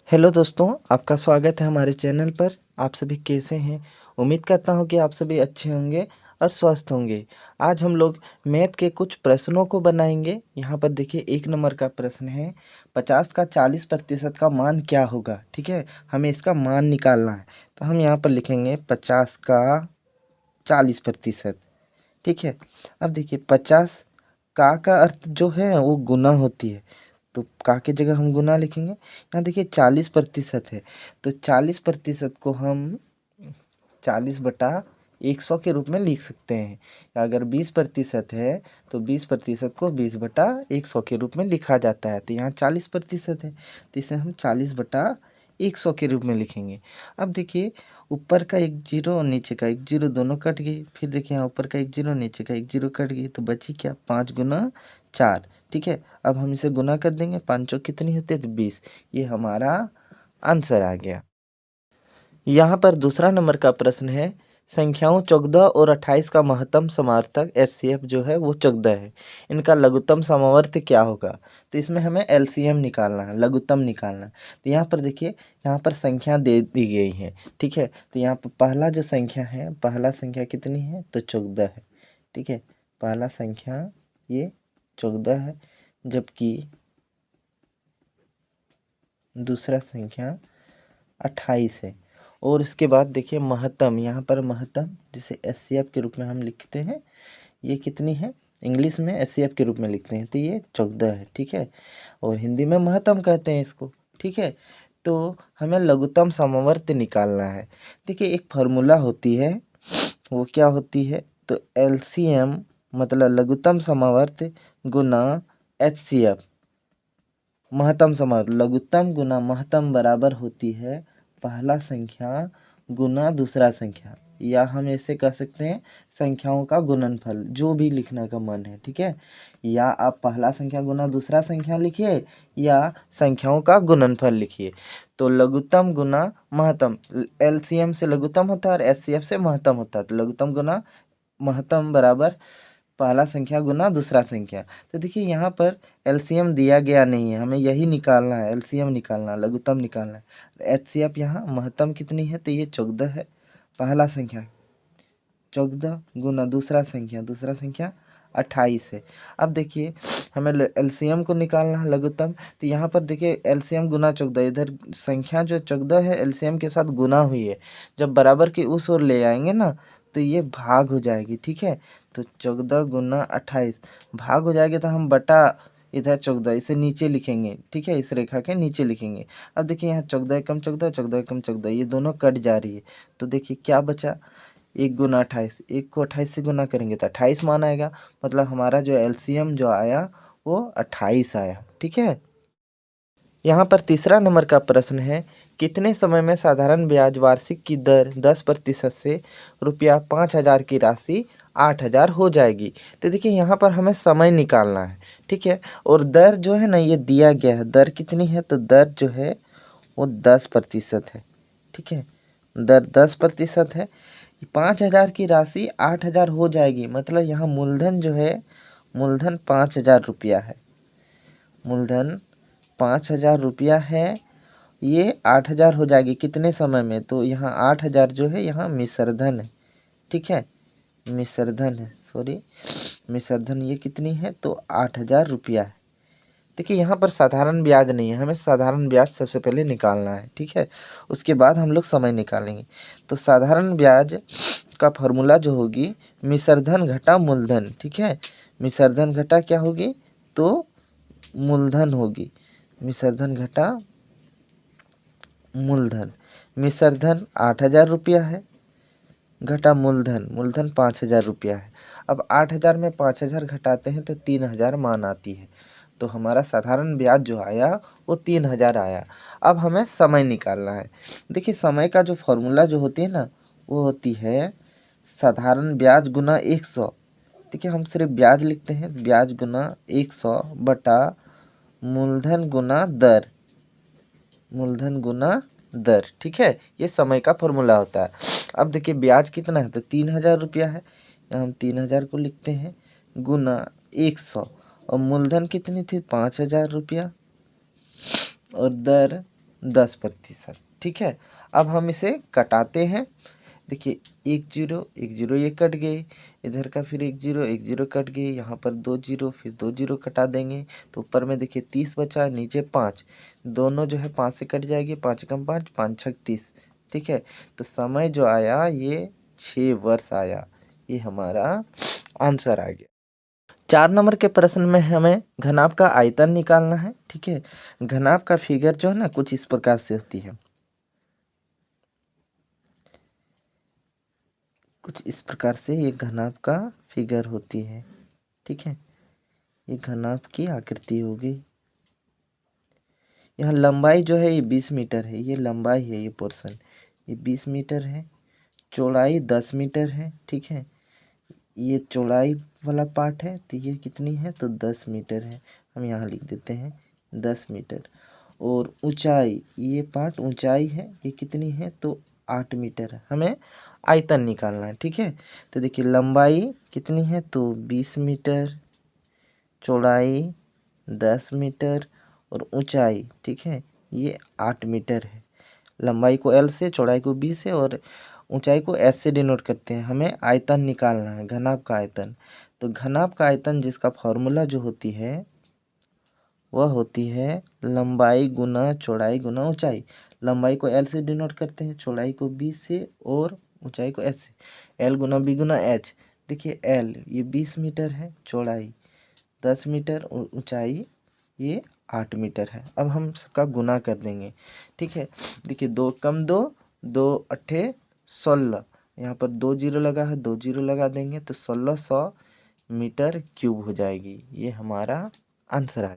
Hello दोस्तों, आपका स्वागत है हमारे चैनल पर। आप सभी कैसे हैं? उम्मीद करता हूं कि आप सभी अच्छे होंगे और स्वस्थ होंगे। आज हम लोग मैथ के कुछ प्रश्नों को बनाएंगे। यहाँ पर देखिए, 1 नंबर का प्रश्न है, 50 का 40% का मान क्या होगा? ठीक है, हमें इसका मान निकालना है। तो हम यहाँ पर लिखेंगे 50 का 40%। ठीक है, अब देखिए 50 का अर्थ जो है वो गुना होती है, तो का की जगह हम गुना लिखेंगे। यहाँ देखिए 40% है, तो 40% को हम 40/100 के रूप में लिख सकते हैं। अगर 20% है तो 20% को 20/100 के रूप में लिखा जाता है। तो यहाँ 40% है, तो इसे हम 40/100 के रूप में लिखेंगे। अब देखिए, ऊपर का एक जीरो और नीचे का एक जीरो दोनों कट गई। फिर देखिए, यहाँ ऊपर का एक जीरो नीचे का एक जीरो कट गई, तो बची क्या? 5 गुना 4। ठीक है, अब हम इसे गुना कर देंगे। 5 चौक कितनी होती है? तो 20। ये हमारा आंसर आ गया। यहाँ पर दूसरा नंबर का प्रश्न है, संख्याओं 14 और 28 का महत्तम समार्थक एचसीएफ जो है वो 14 है। इनका लघुत्तम समवर्ती क्या होगा? तो इसमें हमें एलसीएम निकालना है, लघुत्तम निकालना है। तो यहाँ पर देखिए, यहाँ पर संख्या दे दी गई है। ठीक है, तो यहाँ पर पहला जो संख्या है, पहला संख्या कितनी है? तो 14 है। ठीक है, पहला संख्या ये 14 है, जबकि दूसरा संख्या 28 है। और इसके बाद देखिए महत्तम, यहाँ पर महत्तम जिसे एचसीएफ के रूप में हम लिखते हैं, ये कितनी है? इंग्लिश में एचसीएफ के रूप में लिखते हैं, तो ये 14 है। ठीक है, और हिंदी में महत्तम कहते हैं इसको। ठीक है, तो हमें लघुत्तम समवर्ती निकालना है। देखिए, एक फार्मूला होती है, वो क्या होती है? तो एलसीएम मतलब लघुत्तम समवर्ती गुना एचसीएफ। महत्तम समावर्त, लघुत्तम गुना महत्तम बराबर होती है पहला संख्या गुना दूसरा संख्या, या हम ऐसे कह सकते हैं संख्याओं का गुणनफल, जो भी लिखने का मन है। ठीक है, या आप पहला संख्या गुना दूसरा संख्या लिखिए, या संख्याओं का गुणनफल लिखिए। तो लघुत्तम गुना महत्तम, एलसीएम से लघुत्तम होता है और एचसीएफ से महत्तम होता है। तो लघुत्तम गुना महत्तम बराबर पहला संख्या गुना दूसरा संख्या। तो देखिए, यहाँ पर एलसीएम दिया गया नहीं है, हमें यही निकालना है, एलसीएम निकालना है, लघुत्तम निकालना है। एचसीएफ यहाँ महत्तम कितनी है? तो ये 14 है। पहला संख्या 14 गुना दूसरा संख्या 28 है। अब देखिए, हमें एलसीएम को निकालना है, लघुत्तम। तो यहाँ पर देखिए, एलसीएम गुना 14, इधर संख्या जो 14 है एलसीएम के साथ गुना हुई है। जब बराबर की उस ओर ले आएंगे ना, तो ये भाग हो जाएगी। ठीक है, तो 14 गुना 28 भाग हो जाएगी, तो हम बटा इधर 14 इसे नीचे लिखेंगे। ठीक है, इस रेखा के नीचे लिखेंगे। अब देखिए, यहाँ 14 एकम 14, 14 एकम 14, ये दोनों कट जा रही है। तो देखिए क्या बचा? 1 गुना 28, 1 को 28 से गुना करेंगे तो 28 मान आएगा। मतलब हमारा जो एलसीएम जो आया वो 28 आया। ठीक है, यहाँ पर तीसरा नंबर का प्रश्न है, कितने समय में साधारण ब्याज वार्षिक की दर 10% से ₹5,000 की राशि 8,000 हो जाएगी? तो देखिए, यहाँ पर हमें समय निकालना है। ठीक है, और दर जो है ना, ये दिया गया है। दर कितनी है? तो दर जो है वो 10% है। ठीक है, दर 10% है। 5,000 की राशि 8,000 हो जाएगी, मतलब यहाँ मूलधन जो है, मूलधन 5,000 रुपया है। मूलधन 5,000 रुपया है, ये 8,000 हो जाएगी कितने समय में? तो यहाँ 8,000 जो है यहाँ मिश्रधन है। ठीक है, मिश्रधन है, सॉरी मिश्रधन, ये कितनी है? तो 8,000 रुपया है। देखिए, यहाँ पर साधारण ब्याज नहीं है, हमें साधारण ब्याज सबसे पहले निकालना है। ठीक है, उसके बाद हम लोग समय निकालेंगे। तो साधारण ब्याज का फॉर्मूला जो होगी, मिश्रधन घटा मूलधन। ठीक है, मिश्रधन घटा क्या होगी? तो मूलधन होगी। मिश्रधन घटा मूलधन। मिश्रधन 8,000 रुपया है, घटा मूलधन, मूलधन 5,000 रुपया है। अब 8,000 में 5,000 घटाते हैं तो 3,000 मान आती है। तो हमारा साधारण ब्याज जो आया वो 3,000 आया। अब हमें समय निकालना है। देखिए, समय का जो फॉर्मूला जो होती है ना, वो होती है साधारण ब्याज गुना 100। ठीक है, हम सिर्फ ब्याज लिखते हैं, ब्याज गुना 100 बटा मूलधन गुना दर, मूलधन गुना दर। ठीक है, ये समय का फॉर्मूला होता है। अब देखिए, ब्याज कितना है? तो 3,000 रुपया है, हम 3,000 को लिखते हैं गुना 100, और मूलधन कितनी थी? 5,000 रुपया, और दर 10%। ठीक है, अब हम इसे कटाते हैं। देखिए 1 जीरो 1 जीरो ये कट गए, इधर का फिर 1 जीरो कट गए, यहाँ पर 2 जीरो फिर 2 जीरो कटा देंगे तो ऊपर में देखिए 30 बचा, नीचे 5, दोनों जो है 5 से कट जाएगी, 5 कम 5, 5 छक 30। ठीक है, तो समय जो आया ये 6 वर्ष आया, ये हमारा आंसर आ गया। 4 नंबर के प्रश्न में हमें घनाभ का आयतन निकालना है। ठीक है, घनाभ का फिगर जो है ना कुछ इस प्रकार से होती है, कुछ इस प्रकार से ये घनाभ का फिगर होती है। ठीक है, ये घनाभ की आकृति होगी। यहाँ लंबाई जो है ये 20 मीटर है, ये लंबाई है, ये पोर्शन ये 20 मीटर है, चौड़ाई 10 मीटर है। ठीक है, ये चौड़ाई वाला पार्ट है तो ये कितनी है, तो 10 मीटर है, हम यहाँ लिख देते हैं 10 मीटर। और ऊंचाई, ये पार्ट ऊंचाई है, ये कितनी है, तो 8 मीटर है। हमें आयतन निकालना है। ठीक है, तो देखिए लंबाई कितनी है, तो 20 मीटर, चौड़ाई 10 मीटर और ऊंचाई, ठीक है, ये 8 मीटर है। लंबाई को L से, चौड़ाई को B से और ऊंचाई को S से डिनोट करते हैं। हमें आयतन निकालना है, घनाभ का आयतन। तो घनाभ का आयतन जिसका फॉर्मूला जो होती है वह होती है लंबाई गुना चौड़ाई गुना ऊंचाई। लंबाई को L से डिनोट करते हैं, चौड़ाई को B से और ऊंचाई को S से। L गुना B गुना H। देखिए L ये 20 मीटर है, चौड़ाई 10 मीटर और ऊंचाई ये 8 मीटर है। अब हम सबका गुना कर देंगे। ठीक है, देखिए 2 कम 2, 2 अट्ठे 16, यहाँ पर 2 जीरो लगा है, 2 जीरो लगा देंगे तो 1600 मीटर क्यूब हो जाएगी। ये हमारा आंसर है।